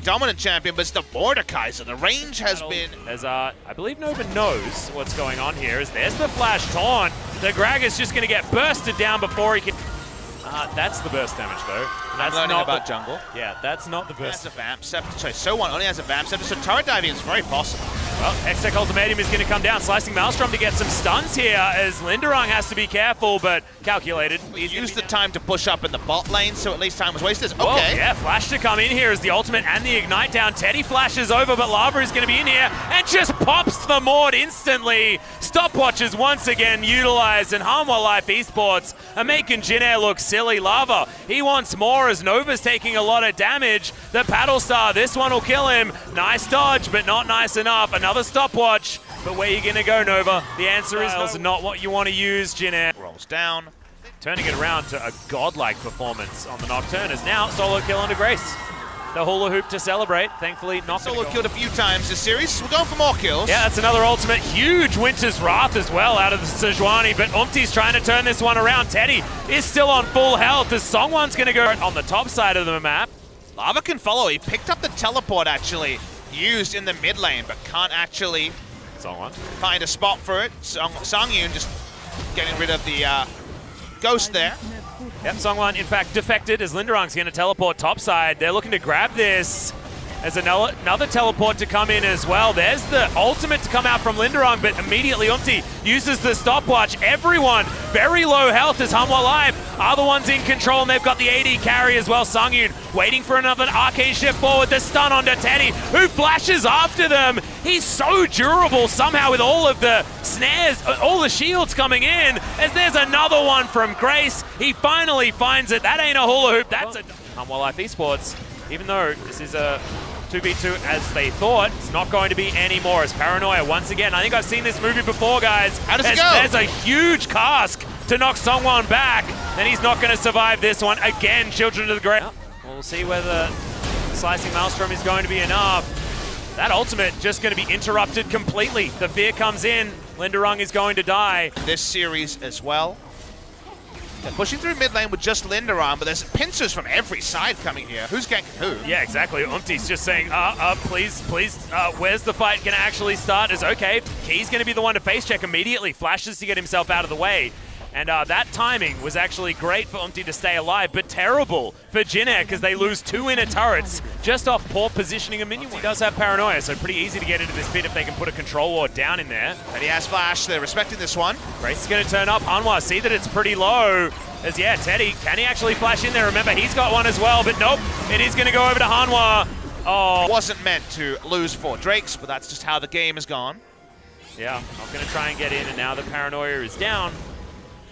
dominant champion, but it's the Mordekaiser. The range has been... As I believe Nova knows what's going on here. As there's the flash taunt. The Gragas just going to get bursted down before he can... that's the burst damage though. I'm learning about jungle. Yeah, that's not the burst. That's a Vamp Scepter. Sorry, So1 only has a Vamp Scepter, so turret diving is very possible. Well, Hextech Ultimatum is going to come down, slicing Maelstrom to get some stuns here, as Linderung has to be careful, but calculated. He used the time to push up in the bot lane, so at least time was wasted. Okay. Well, yeah, flash to come in here as the ultimate and the ignite down. Teddy flashes over, but Lava is going to be in here and just pops the Mord instantly. Stopwatches once again utilized, and Hanwha Life Esports are making Jin Air look silly. Lava, he wants more as Nova's taking a lot of damage. The Paddle Star, this one will kill him. Nice dodge, but not nice enough. Another stopwatch, but where are you going to go, Nova? The answer is not what you want to use, Jin Air. Rolls down. Turning it around to a godlike performance on the Nocturne is now solo kill onto Grace. The hula hoop to celebrate, thankfully not solo killed a few times this series. We're going for more kills. Yeah, that's another ultimate. Huge Winter's Wrath as well out of the Sejuani, but Umti's trying to turn this one around. Teddy is still on full health as Songwon's going to go on the top side of the map. Lava can follow. He picked up the teleport actually, used in the mid lane, but can't actually find a spot for it. Songyun just getting rid of the ghost there. Yep, Songwon in fact defected as Linderung's going to teleport topside. They're looking to grab this as another teleport to come in as well. There's the ultimate to come out from Linderung, but immediately Umti uses the stopwatch. Everyone very low health as Hanwha Life are the ones in control, and they've got the AD carry as well. Songyun waiting for another arcane shift forward. The stun onto Teddy, who flashes after them. He's so durable somehow with all of the snares, all the shields coming in, as there's another one from Grace. He finally finds it. That ain't a hula hoop, that's a... Hanwha Life Esports, even though this is a 2v2 as they thought, it's not going to be anymore as Paranoia once again. I think I've seen this movie before, guys. How does it go? There's a huge cask to knock Songwon back, and he's not going to survive this one. Again, Children of the Grave. We'll see whether slicing Maelstrom is going to be enough. That ultimate just going to be interrupted completely. The fear comes in. Linderung is going to die. This series as well. They're pushing through mid lane with just Linderung, but there's pincers from every side coming here. Who's ganking who? Yeah, exactly. Umti's just saying, please, where's the fight going to actually start? Is okay. Key's going to be the one to face check immediately. Flashes to get himself out of the way. And that timing was actually great for Umti to stay alive, but terrible for Jin Air because they lose 2 inner turrets just off poor positioning of minions. He does have Paranoia, so pretty easy to get into this pit if they can put a control ward down in there. And he has flash. They're respecting this one. Grace is going to turn up. Hanwha, see that it's pretty low. As yeah, Teddy, can he actually flash in there? Remember, he's got one as well, but nope. It is going to go over to Hanwha. Oh. Wasn't meant to lose 4 Drakes, but that's just how the game has gone. Yeah, not going to try and get in, and now the Paranoia is down.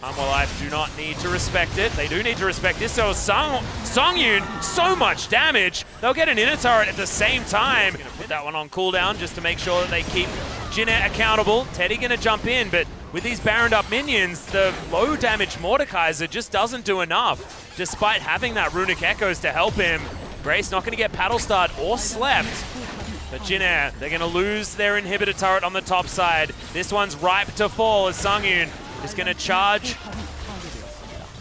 Hanwha Life do not need to respect it. They do need to respect this. So Songyun, so much damage. They'll get an inner turret at the same time. Gonna put that one on cooldown just to make sure that they keep Jin Air accountable. Teddy gonna jump in, but with these Baroned up minions, the low damage Mordekaiser just doesn't do enough. Despite having that Runic Echoes to help him, Grace not gonna get paddle starred or slept. But Jin Air, they're gonna lose their inhibitor turret on the top side. This one's ripe to fall as Songyun is going to charge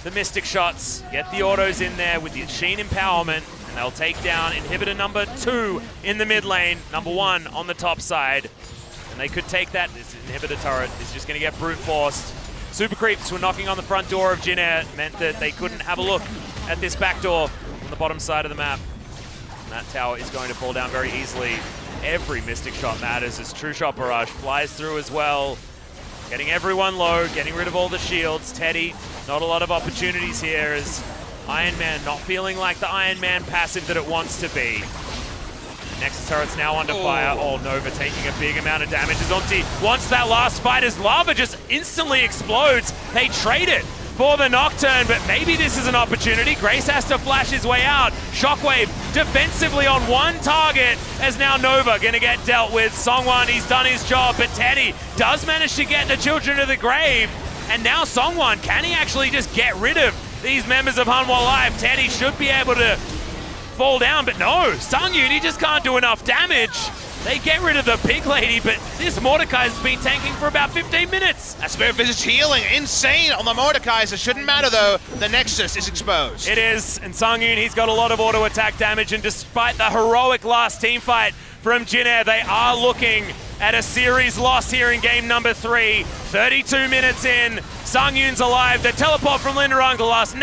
the Mystic shots, get the autos in there with the Sheen empowerment, and they'll take down inhibitor number 2 in the mid lane, number 1 on the top side. And they could take that. This inhibitor turret is just going to get brute forced. Super creeps were knocking on the front door of Jin Air, meant that they couldn't have a look at this back door on the bottom side of the map. And that tower is going to fall down very easily. Every Mystic shot matters as True Shot Barrage flies through as well. Getting everyone low, getting rid of all the shields. Teddy, not a lot of opportunities here as Iron Man not feeling like the Iron Man passive that it wants to be. Next turret's now under fire. Oh, Nova taking a big amount of damage as Umti wants that last fight as Lava just instantly explodes. They trade it for the Nocturne, but maybe this is an opportunity. Grace has to flash his way out. Shockwave defensively on one target as now Nova gonna get dealt with. Songwon, he's done his job, but Teddy does manage to get the Children of the Grave. And now Songwon, can he actually just get rid of these members of Hanwha Life? Teddy should be able to fall down, but no. Songyun, he just can't do enough damage. They get rid of the pig lady, but this Mordekaiser's been tanking for about 15 minutes. That Spirit Visage healing, insane on the Mordekaiser. Shouldn't matter though, the Nexus is exposed. It is, and Sungyoon, he's got a lot of auto attack damage, and despite the heroic last team fight from Jin Air, they are looking at a series loss here in game number 3. 32 minutes in, Sungyoon's alive. The teleport from Linderung, the last